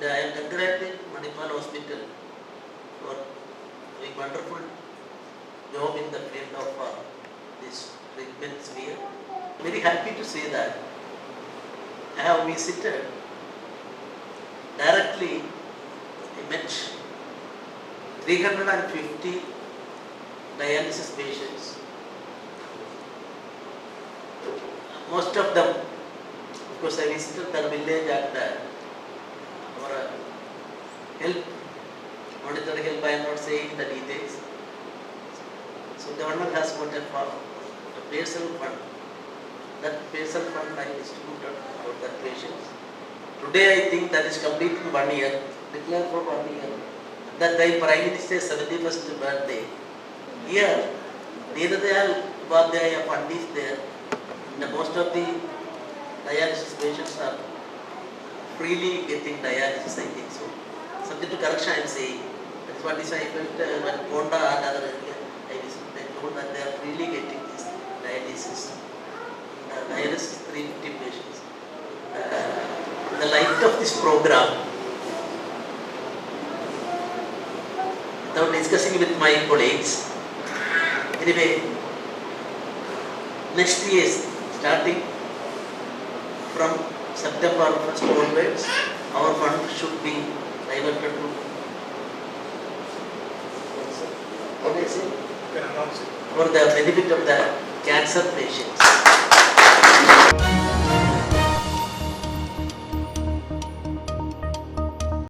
And I am congratulating Manipal Hospital for doing wonderful job in the field of this treatment sphere. Very happy to say that I have visited directly. I met 350 dialysis patients. Most of them, of course, I visited their village and for help, monetary help. I am not saying the details. So the government has got a personal fund. That personal fund I distributed for that patients. Today I think that is complete in 1 year, declared for 1 year. That time Prime Minister's 71st birthday. Here, Deenadayal Upadhyaya fund is there. And most of the dialysis patients are freely getting dialysis, I think so. Subject to correction I am saying. That is what is I felt when Konda and other area, I visited, they told that they are freely getting this dialysis. Dialysis 350 patients. The light of this program, without discussing with my colleagues, anyway, next year, starting from September 1st onwards, our fund should be diverted to for the benefit of the cancer patients.